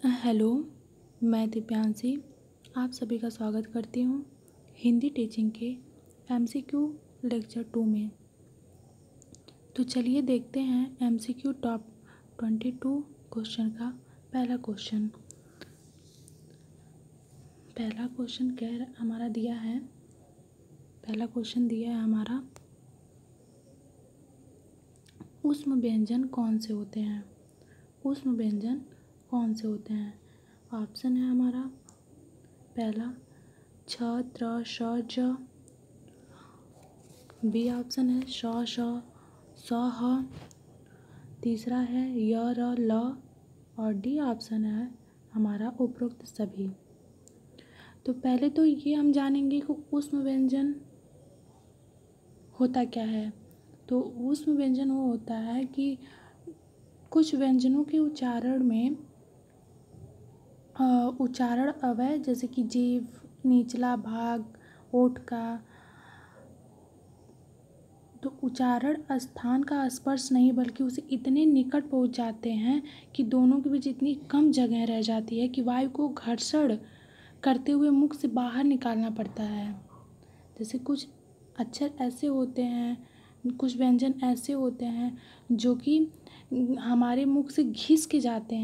Hello, मैं दिव्यांशी आप सभी का स्वागत करती हूँ हिंदी टीचिंग के एमसीक्यू लेक्चर 2 में। तो चलिए देखते हैं एमसीक्यू टॉप 22 क्वेश्चन का पहला क्वेश्चन। पहला क्वेश्चन दिया है हमारा, ऊष्म व्यंजन कौन से होते हैं? ऊष्म व्यंजन कौन से होते हैं? ऑप्शन है हमारा पहला छ त्र श ज, बी ऑप्शन है श श स ह, तीसरा है य र ल और डी ऑप्शन है हमारा उपरोक्त सभी। तो पहले तो ये हम जानेंगे कि ऊष्म व्यंजन होता क्या है। तो ऊष्म व्यंजन वो होता है कि कुछ व्यंजनों के उच्चारण में उच्चारण अवयव जैसे कि जीभ, निचला भाग, ओठ का, तो उच्चारण स्थान का स्पर्श नहीं बल्कि उसे इतने निकट पहुंच जाते हैं कि दोनों के बीच इतनी कम जगह रह जाती है कि वायु को घर्षण करते हुए मुख से बाहर निकालना पड़ता है। जैसे कुछ अक्षर ऐसे होते हैं, कुछ व्यंजन ऐसे होते हैं जो कि हमारे मुख से घिस के जाते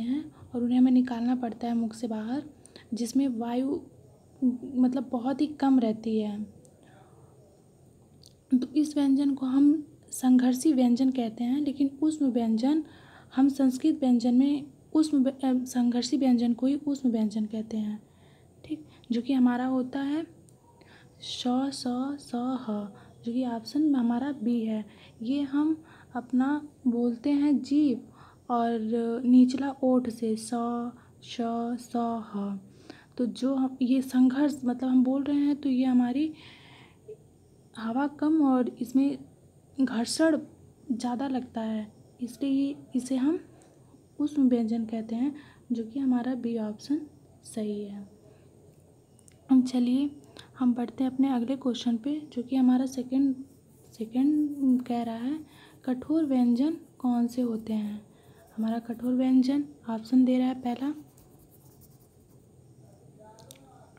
हैं और उन्हें हमें निकालना पड़ता है मुख से बाहर, जिसमें वायु मतलब बहुत ही कम रहती है। तो इस व्यंजन को हम संघर्षी व्यंजन कहते हैं, लेकिन ऊष्म व्यंजन हम संस्कृत व्यंजन में संघर्षी व्यंजन को ही ऊष्म व्यंजन कहते हैं। ठीक, जो कि हमारा होता है श स स ह, जो कि ऑप्शन में हमारा बी है। ये हम अपना बोलते हैं जीभ और निचला ओठ से स श स ह। तो जो हम ये संघर्ष मतलब हम बोल रहे हैं तो ये हमारी हवा कम और इसमें घर्षण ज़्यादा लगता है, इसलिए इसे हम ऊष्म व्यंजन कहते हैं, जो कि हमारा बी ऑप्शन सही है। अब चलिए हम बढ़ते हैं अपने अगले क्वेश्चन पे, जो कि हमारा सेकंड कह रहा है कठोर व्यंजन कौन से होते हैं? हमारा कठोर व्यंजन ऑप्शन दे रहा है पहला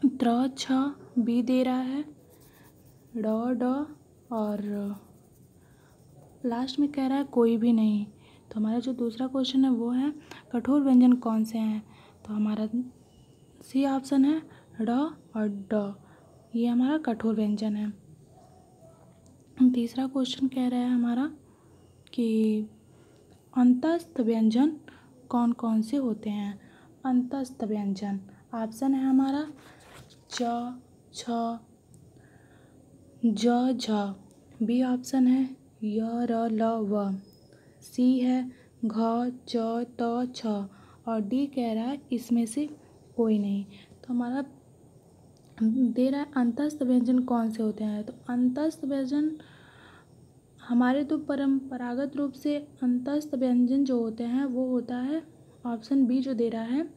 त्र छ, बी दे रहा है ड ड और लास्ट में कह रहा है कोई भी नहीं। तो हमारा जो दूसरा क्वेश्चन है वो है कठोर व्यंजन कौन से हैं? तो हमारा सी ऑप्शन है ड और ड, ये हमारा कठोर व्यंजन है। तीसरा क्वेश्चन कह रहा है हमारा कि अंतस्थ व्यंजन कौन कौन से होते हैं? अंतस्थ व्यंजन ऑप्शन है हमारा च छ ज झ, बी ऑप्शन है य र ल व, सी है घ च त छ और डी कह रहा है इसमें से कोई नहीं। तो हमारा दे रहा है अंतस्थ व्यंजन कौन से होते हैं? तो अंतस्थ व्यंजन हमारे तो परंपरागत रूप से अंतस्थ व्यंजन जो होते हैं वो होता है ऑप्शन बी जो दे रहा है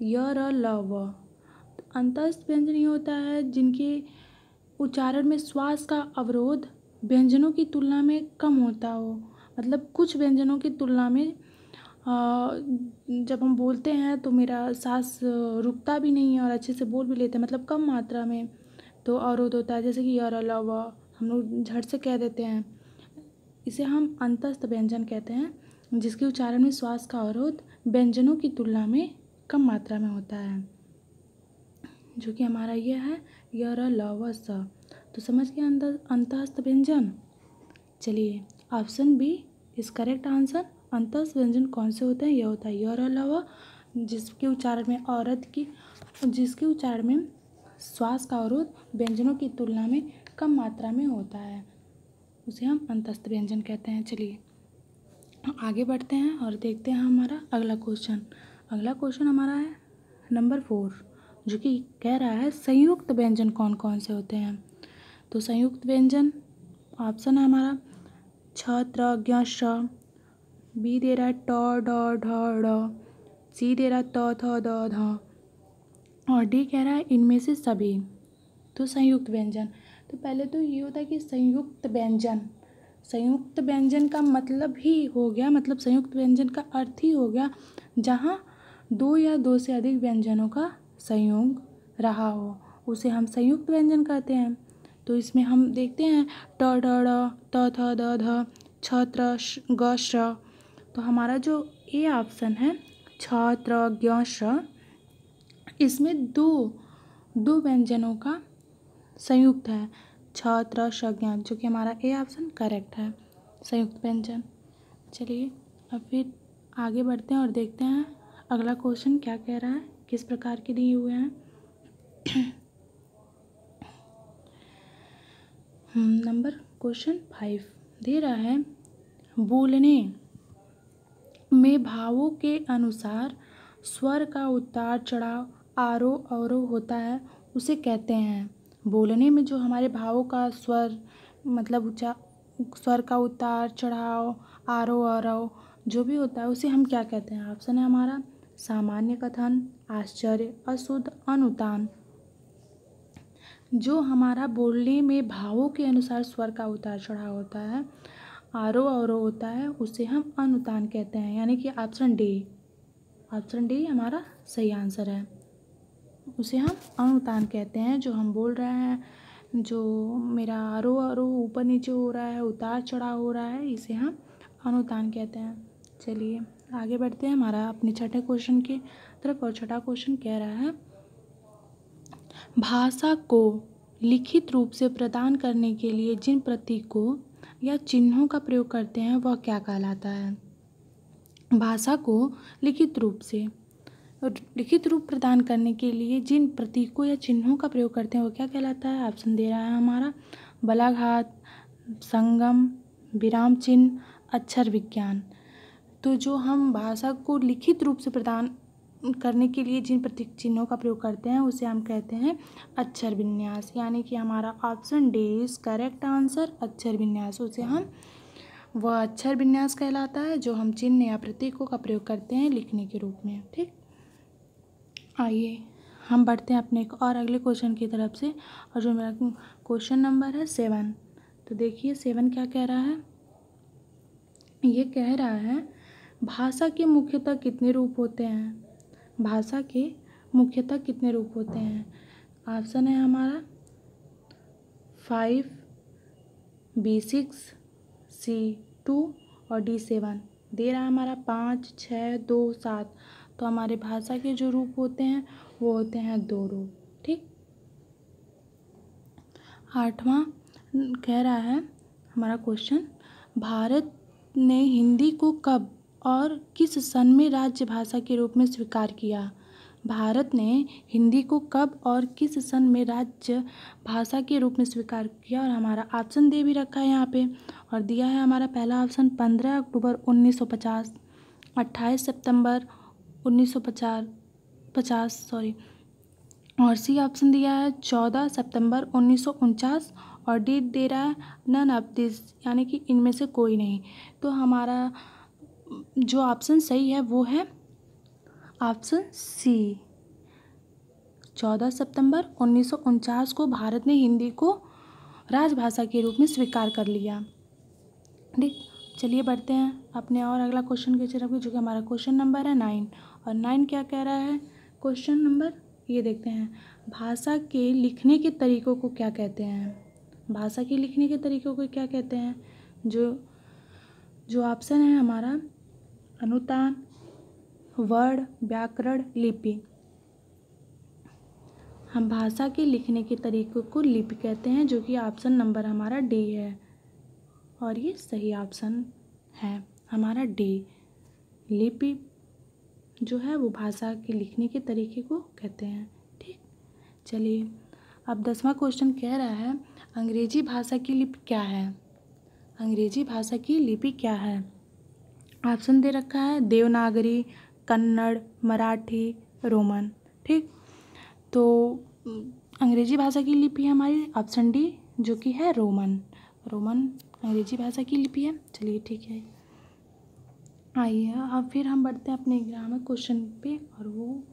य र ल व। अंतस्थ व्यंजन ये होता है जिनके उच्चारण में श्वास का अवरोध व्यंजनों की तुलना में कम होता हो। मतलब कुछ व्यंजनों की तुलना में जब हम बोलते हैं तो मेरा सांस रुकता भी नहीं है और अच्छे से बोल भी लेते हैं, मतलब कम मात्रा में तो अवरोध होता है, जैसे कि य र ल व हम लोग झट से कह देते हैं। इसे हम अंतस्थ व्यंजन कहते हैं, जिसके उच्चारण में श्वास का अवरोध व्यंजनों की तुलना में कम मात्रा में होता है, जो कि हमारा यह है य र ल व स। तो समझ गए अंतस्थ व्यंजन। चलिए option B is correct answer. अंतस्थ व्यंजन कौन से होते हैं? यह होता है य र ल व, जिसके उच्चारण में श्वास का अवरोध व्यंजनों की तुलना में कम मात्रा में होता है, उसे हम अंतस्थ व्यंजन कहते हैं। चलिए आगे बढ़ते हैं और देखते हैं हमारा अगला क्वेश्चन। अगला क्वेश्चन हमारा है नंबर 4, जो कि कह रहा है संयुक्त व्यंजन कौन कौन से होते हैं? तो संयुक्त व्यंजन ऑप्शन है हमारा छ त्र ज्ञ श, बी दे रहा है ट ड ढ ड़, सी दे रहा है त थ द ध और डी कह रहा है इनमें से सभी। तो संयुक्त व्यंजन, तो पहले तो ये होता है कि संयुक्त व्यंजन संयुक्त व्यंजन का मतलब ही हो गया, मतलब संयुक्त व्यंजन का अर्थ ही हो गया जहाँ दो या दो से अधिक व्यंजनों का संयोग रहा हो, उसे हम संयुक्त व्यंजन कहते हैं। तो इसमें हम देखते हैं ट ड ड़ त थ द ध छ त्र ग श। तो हमारा जो ए ऑप्शन है छ त्र ज्ञ श, इसमें दो व्यंजनों का संयुक्त है छ त्र श ज्ञ, जो कि हमारा ए ऑप्शन करेक्ट है, संयुक्त व्यंजन। चलिए अब फिर आगे बढ़ते हैं और देखते हैं अगला क्वेश्चन क्या कह रहा है, किस प्रकार के दिए हुए हैं। नंबर क्वेश्चन 5 दे रहा है, बोलने में भावों के अनुसार स्वर का उतार चढ़ाव आरोह अवरोह होता है, उसे कहते हैं। बोलने में जो हमारे भावों का स्वर मतलब स्वर का उतार चढ़ाव आरोह अवरोह जो भी होता है उसे हम क्या कहते हैं। ऑप्शन है हमारा सामान्य कथन, आश्चर्य, अशुद्ध, अनुतान। जो हमारा बोलने में भावों के अनुसार स्वर का उतार चढ़ाव होता है, आरोह अवरोह होता है, उसे हम अनुतान कहते हैं, यानी कि ऑप्शन डी हमारा सही आंसर है। उसे हम अनुतान कहते हैं। जो हम बोल रहे हैं, जो मेरा आरोह अवरोह ऊपर नीचे हो रहा है, उतार चढ़ाव हो रहा है, इसे हम अनुतान कहते हैं। चलिए आगे बढ़ते हैं हमारा अपने छठे क्वेश्चन की तरफ। और छठा क्वेश्चन कह रहा है, भाषा को लिखित रूप से प्रदान करने के लिए जिन प्रतीकों या चिन्हों का प्रयोग करते हैं वह क्या कहलाता है। भाषा को लिखित रूप प्रदान करने के लिए जिन प्रतीकों या चिन्हों का प्रयोग करते हैं वो क्या कहलाता है। ऑप्शन दे रहा है हमारा बलाघात, संगम, विराम चिन्ह, अक्षर विज्ञान। तो जो हम भाषा को लिखित रूप से प्रदान करने के लिए जिन प्रतीक चिन्हों का प्रयोग करते हैं उसे हम कहते हैं अक्षर विन्यास, यानी कि हमारा option D is correct answer, अक्षर विन्यास। उसे हम वह अक्षर विन्यास कहलाता है जो हम चिन्ह या प्रतीकों का प्रयोग करते हैं लिखने के रूप में। ठीक, आइए हम बढ़ते हैं अपने एक और अगले क्वेश्चन की तरफ से, और जो मेरा क्वेश्चन नंबर है 7। तो देखिए 7 क्या कह रहा है। ये कह रहा है, भाषा के मुख्यतः कितने रूप होते हैं। भाषा के मुख्यतः कितने रूप होते हैं। ऑप्शन है हमारा 5, B6, C2 और D7। दे रहा है हमारा 5, 6, 2, 7। तो हमारे भाषा के जो रूप होते हैं वो होते हैं 2 रूप। ठीक, 8वां कह रहा है हमारा क्वेश्चन, भारत ने हिंदी को कब और किस सन में राज्य भाषा के रूप में स्वीकार किया। भारत ने हिंदी को कब और किस सन में राज्य भाषा के रूप में स्वीकार किया, और हमारा ऑप्शन दे भी रखा है यहाँ पे, और दिया है हमारा पहला ऑप्शन 15 अक्टूबर 1950, 28 सितंबर 1950 और सी ऑप्शन दिया है 14 सितंबर 1949, और डी दे रहा है नन ऑफ दिस, यानी कि इनमें से कोई नहीं। तो हमारा जो ऑप्शन सही है वो है ऑप्शन सी, 14 सितंबर 1949 को भारत ने हिंदी को राजभाषा के रूप में स्वीकार कर लिया। ठीक, चलिए बढ़ते हैं अपने और अगला क्वेश्चन की तरफ, जो कि हमारा क्वेश्चन नंबर है 9। और 9 क्या कह रहा है क्वेश्चन नंबर, ये देखते हैं, भाषा के लिखने के तरीकों को क्या कहते हैं। भाषा के लिखने के तरीकों को क्या कहते हैं। जो ऑप्शन है हमारा अनुतान, वर्ण, व्याकरण, लिपि। हम भाषा के लिखने के तरीकों को लिपि कहते हैं, जो कि ऑप्शन नंबर हमारा डी है, और ये सही ऑप्शन है हमारा डी। लिपि जो है वो भाषा के लिखने के तरीके को कहते हैं। ठीक, चलिए अब 10वां क्वेश्चन कह रहा है, अंग्रेजी भाषा की लिपि क्या है। अंग्रेजी भाषा की लिपि क्या है। ऑप्शन दे रखा है देवनागरी, कन्नड़, मराठी, रोमन। ठीक, तो अंग्रेजी भाषा की लिपि है हमारी ऑप्शन डी, जो कि है रोमन अंग्रेजी भाषा की लिपि है। चलिए ठीक है, आइए अब फिर हम बढ़ते हैं अपने ग्रामर क्वेश्चन पे, और वो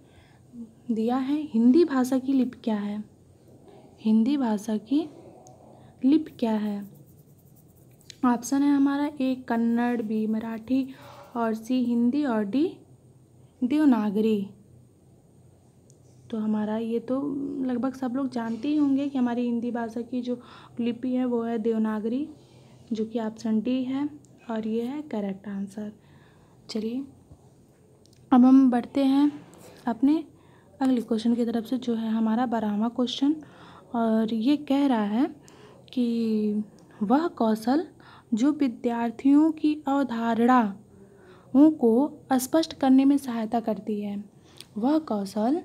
दिया है हिंदी भाषा की लिपि क्या है। हिंदी भाषा की लिपि क्या है। ऑप्शन है हमारा ए कन्नड़, बी मराठी और सी हिंदी और डी देवनागरी। तो हमारा ये तो लगभग सब लोग जानते ही होंगे कि हमारी हिंदी भाषा की जो लिपि है वो है देवनागरी, जो कि ऑप्शन डी है और ये है करेक्ट आंसर। चलिए अब हम बढ़ते हैं अपने अगले क्वेश्चन की तरफ से, जो है हमारा 12वां क्वेश्चन। और ये कह रहा है कि वह कौशल जो विद्यार्थियों की अवधारणाओं को स्पष्ट करने में सहायता करती है। वह कौशल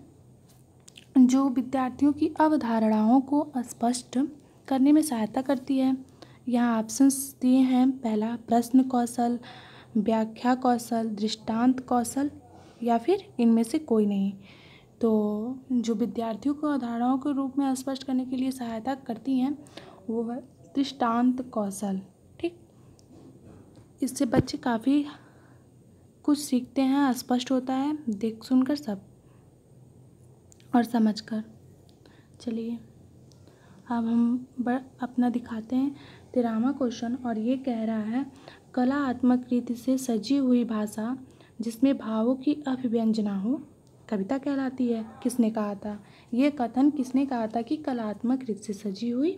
जो विद्यार्थियों की अवधारणाओं को स्पष्ट करने में सहायता करती है। यहाँ ऑप्शंस दिए हैं, पहला प्रश्न कौशल, व्याख्या कौशल, दृष्टांत कौशल या फिर इनमें से कोई नहीं। तो जो विद्यार्थियों को अवधारणाओं के रूप में स्पष्ट करने के लिए सहायता करती हैं वो है दृष्टांत कौशल। ठीक, इससे बच्चे काफ़ी कुछ सीखते हैं, स्पष्ट होता है देख सुनकर सब और समझकर। चलिए अब हम अपना दिखाते हैं 13वां क्वेश्चन। और ये कह रहा है कलात्मक रीति से सजी हुई भाषा जिसमें भावों की अभिव्यंजना हो कविता कहलाती है। किसने कहा था ये कथन, किसने कहा था कि कलात्मक रीति से सजी हुई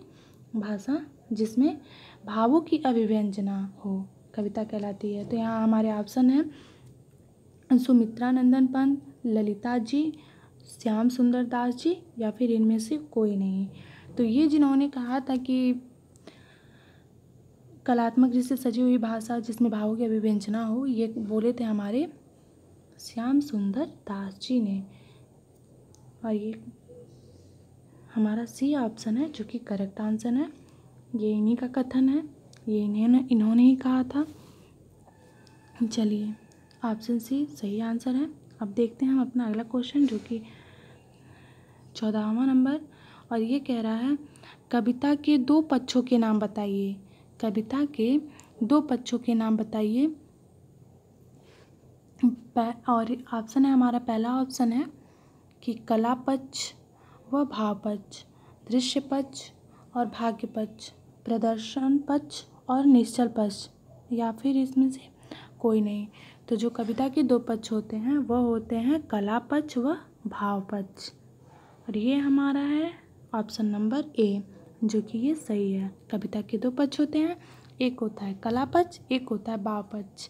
भाषा जिसमें भावों की अभिव्यंजना हो कविता कहलाती है। तो यहाँ हमारे ऑप्शन है सुमित्रा नंदन पंत, ललिता जी, श्याम सुंदर दास जी या फिर इनमें से कोई नहीं। तो ये जिन्होंने कहा था कि कलात्मक रीति से सजी हुई भाषा जिसमें भावों की अभिव्यंजना हो, ये बोले थे हमारे श्याम सुंदर दास जी ने। और ये हमारा सी ऑप्शन है जो कि करेक्ट आंसर है। ये इन्हीं का कथन है, ये इन्होंने ही कहा था। चलिए ऑप्शन सी सही आंसर है। अब देखते हैं हम अपना अगला क्वेश्चन जो कि 14वां नंबर। और ये कह रहा है कविता के दो पक्षों के नाम बताइए। कविता के दो पक्षों के नाम बताइए। और ऑप्शन है हमारा, पहला ऑप्शन है कि कला पक्ष व भाव पक्ष, दृश्य पक्ष और भाग्य पक्ष, प्रदर्शन पक्ष और निश्चल पक्ष या फिर इसमें से कोई नहीं। तो जो कविता के दो पक्ष होते हैं वह होते हैं कला पक्ष व भाव पक्ष। और ये हमारा है ऑप्शन नंबर ए जो कि ये सही है। कविता के दो पक्ष होते हैं, एक होता है कला पक्ष, एक होता है भाव पक्ष।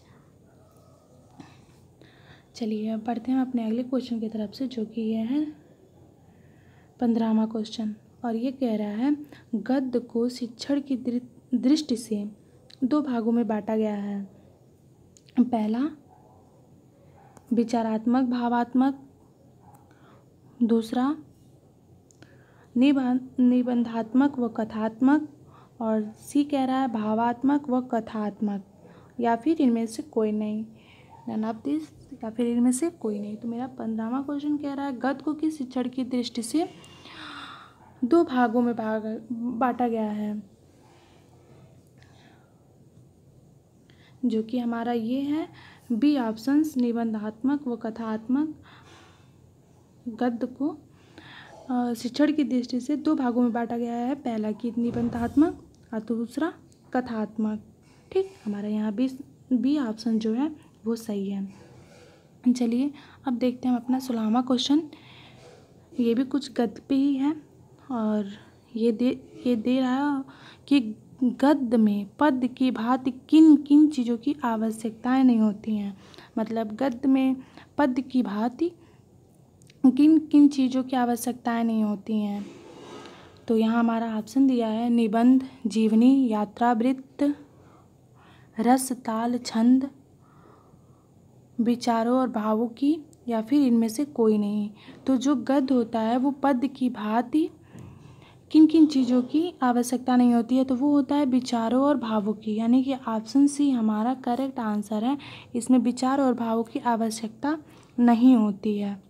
चलिए अब बढ़ते हैं अपने अगले क्वेश्चन की तरफ से जो कि ये है 15वां क्वेश्चन। और ये कह रहा है गद्य को शिक्षण की दृष्टि से दो भागों में बांटा गया है। पहला विचारात्मक भावात्मक, दूसरा निबंधात्मक व कथात्मक, और सी कह रहा है भावात्मक व कथात्मक या फिर इनमें से कोई नहीं, नन ऑफ दिस या फिर इनमें से कोई नहीं। तो मेरा 15वां क्वेश्चन कह रहा है गद्य को किस शिक्षण की दृष्टि से दो भागों में बांटा गया है, जो कि हमारा ये है बी ऑप्शंस निबंधात्मक व कथात्मक। गद्य को शिक्षण की दृष्टि से दो भागों में बांटा गया है, पहला की निबंधात्मक और दूसरा कथात्मक। ठीक, हमारा यहाँ बी ऑप्शन जो है वो सही है। चलिए अब देखते हैं हम अपना 16वां क्वेश्चन। ये भी कुछ गद्य पे ही है और ये दे रहा है कि गद्य में पद की भांति किन किन चीज़ों की आवश्यकताएं नहीं होती हैं। मतलब गद्य में पद की भांति किन किन चीज़ों की आवश्यकताएं नहीं होती हैं। तो यहाँ हमारा ऑप्शन दिया है निबंध, जीवनी, यात्रावृत्त, रस, ताल, छंद, विचारों और भावों की या फिर इनमें से कोई नहीं। तो जो गद्य होता है वो पद की भांति किन किन चीज़ों की आवश्यकता नहीं होती है, तो वो होता है विचारों और भावों की, यानी कि ऑप्शन सी हमारा करेक्ट आंसर है। इसमें विचार और भावों की आवश्यकता नहीं होती है।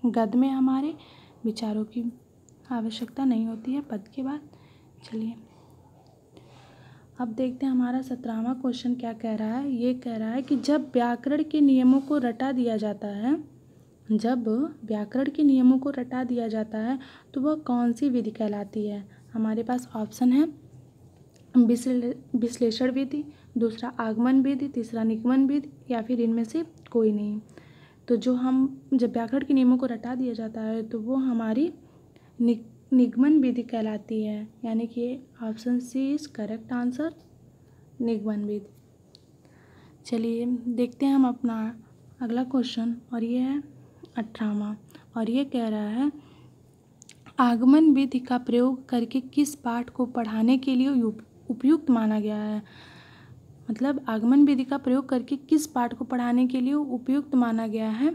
गद्य में हमारे विचारों की आवश्यकता नहीं होती है पद के बाद। चलिए अब देखते हैं हमारा 17वां क्वेश्चन क्या कह रहा है। ये कह रहा है कि जब व्याकरण के नियमों को रटा दिया जाता है, जब व्याकरण के नियमों को रटा दिया जाता है तो वह कौन सी विधि कहलाती है। हमारे पास ऑप्शन है विश्लेषण विधि, दूसरा आगमन विधि, तीसरा निगमन विधि, या फिर इनमें से कोई नहीं। तो जो हम जब व्याकरण के नियमों को रटा दिया जाता है तो वो हमारी निगमन विधि कहलाती है, यानी कि option C is correct answer, निगमन विधि। चलिए देखते हैं हम अपना अगला क्वेश्चन, और ये है 18वां, और ये कह रहा है आगमन विधि का प्रयोग करके किस पाठ को पढ़ाने के लिए उपयुक्त माना गया है। मतलब आगमन विधि का प्रयोग करके किस पाठ को पढ़ाने के लिए उपयुक्त माना गया है।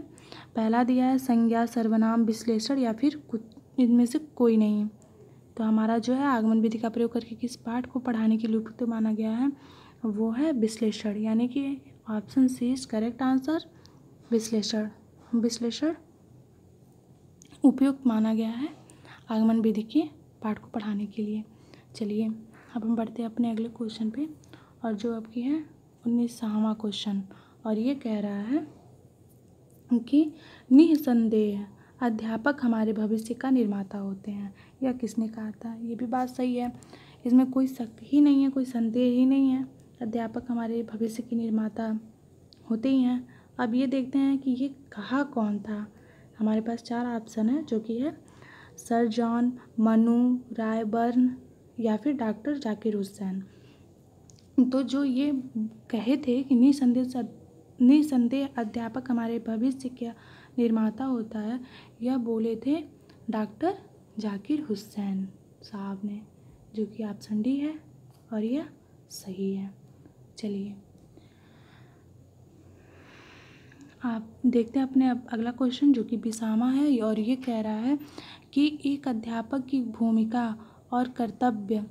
पहला दिया है संज्ञा, सर्वनाम, विश्लेषण, या फिर कुछ इनमें से कोई नहीं। तो हमारा जो है आगमन विधि का प्रयोग करके किस पाठ को पढ़ाने के लिए उपयुक्त माना गया है वो है विश्लेषण, यानी कि option C is correct answer, विश्लेषण। विश्लेषण उपयुक्त माना गया है आगमन विधि के पाठ को पढ़ाने के लिए। चलिए अब हम बढ़ते हैं अपने अगले क्वेश्चन पे, और जो आपकी है 19वां क्वेश्चन, और ये कह रहा है कि निसंदेह अध्यापक हमारे भविष्य का निर्माता होते हैं। यह किसने कहा था। ये भी बात सही है, इसमें कोई शक ही नहीं है, कोई संदेह ही नहीं है, अध्यापक हमारे भविष्य के निर्माता होते ही हैं। अब ये देखते हैं कि ये कहा कौन था। हमारे पास 4 ऑप्शन है, जो कि है सर जॉन, मनु, रायबर्न, या फिर डॉक्टर जाकिर हुसैन। तो जो ये कहे थे कि निसंदेह अध्यापक हमारे भविष्य का निर्माता होता है, यह बोले थे डॉक्टर जाकिर हुसैन साहब ने, जो कि ऑप्शन डी है, और यह सही है। चलिए आप देखते हैं अपने अगला क्वेश्चन, जो कि 20वां है, और ये कह रहा है कि एक अध्यापक की भूमिका और कर्तव्य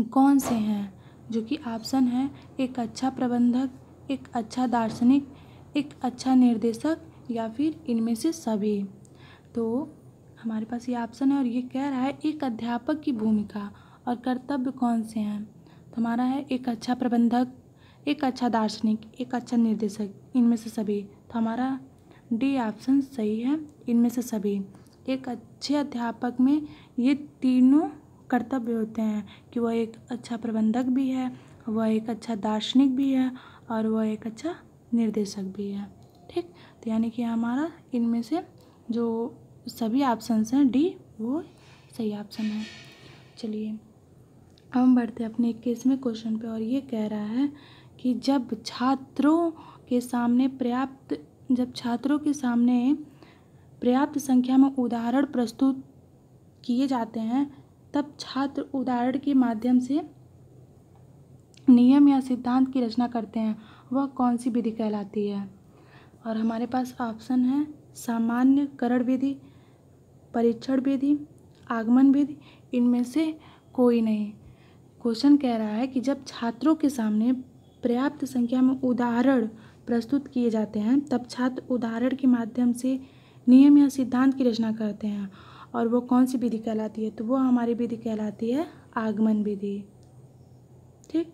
कौन से हैं। जो कि ऑप्शन है एक अच्छा प्रबंधक, एक अच्छा दार्शनिक, एक अच्छा निर्देशक, या फिर इनमें से सभी। तो हमारे पास ये ऑप्शन है, और ये कह रहा है एक अध्यापक की भूमिका और कर्तव्य कौन से हैं। तो हमारा है एक अच्छा प्रबंधक, एक अच्छा दार्शनिक, एक अच्छा निर्देशक, इनमें से सभी। तो हमारा डी ऑप्शन सही है, इनमें से सभी। एक अच्छे अध्यापक में ये तीनों कर्तव्य होते हैं कि वह एक अच्छा प्रबंधक भी है, वह एक अच्छा दार्शनिक भी है, और वह एक अच्छा निर्देशक भी है। ठीक, तो यानी कि हमारा इनमें से जो सभी ऑप्शंस हैं डी वो सही ऑप्शन है। चलिए अब हम बढ़ते हैं अपने 21वें क्वेश्चन पे, और ये कह रहा है कि जब छात्रों के सामने पर्याप्त संख्या में उदाहरण प्रस्तुत किए जाते हैं, तब छात्र उदाहरण के माध्यम से नियम या सिद्धांत की रचना करते हैं, वह कौन सी विधि कहलाती है। और हमारे पास ऑप्शन है सामान्यकरण विधि, परीक्षण विधि, आगमन विधि, इनमें से कोई नहीं। क्वेश्चन कह रहा है कि जब छात्रों के सामने पर्याप्त संख्या में उदाहरण प्रस्तुत किए जाते हैं, तब छात्र उदाहरण के माध्यम से नियम या सिद्धांत की रचना करते हैं, और वो कौन सी विधि कहलाती है। तो वो हमारी विधि कहलाती है आगमन विधि। ठीक,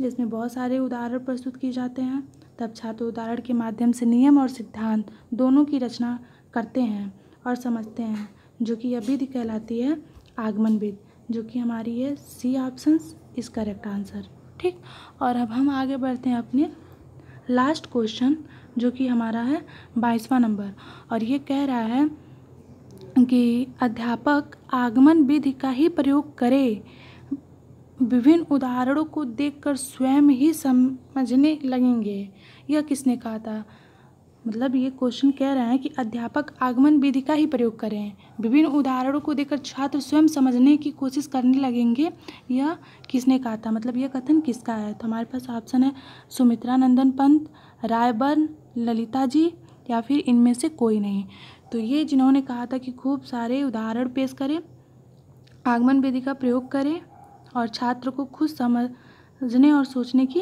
जिसमें बहुत सारे उदाहरण प्रस्तुत किए जाते हैं, तब छात्र उदाहरण के माध्यम से नियम और सिद्धांत दोनों की रचना करते हैं और समझते हैं, जो कि यह विधि कहलाती है आगमन विधि, जो कि हमारी है C option is correct answer. ठीक, और अब हम आगे बढ़ते हैं अपने लास्ट क्वेश्चन, जो कि हमारा है 22वां नंबर, और ये कह रहा है कि अध्यापक आगमन विधि का ही प्रयोग करे, विभिन्न उदाहरणों को देखकर स्वयं ही समझने लगेंगे। यह किसने कहा था। मतलब ये क्वेश्चन कह रहा है कि अध्यापक आगमन विधि का ही प्रयोग करें, विभिन्न उदाहरणों को देखकर छात्र स्वयं समझने की कोशिश करने लगेंगे। यह किसने कहा था, मतलब यह कथन किसका है। तो हमारे पास ऑप्शन है सुमित्रा नंदन पंत, रायबर्न, ललिता जी, या फिर इनमें से कोई नहीं। तो ये जिन्होंने कहा था कि खूब सारे उदाहरण पेश करें, आगमन विधि का प्रयोग करें और छात्र को खुद समझने और सोचने की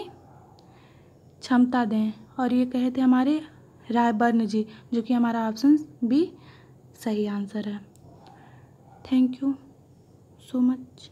क्षमता दें, और ये कहे थे हमारे रायबर्न जी, जो कि हमारा ऑप्शन बी सही आंसर है। Thank you so much.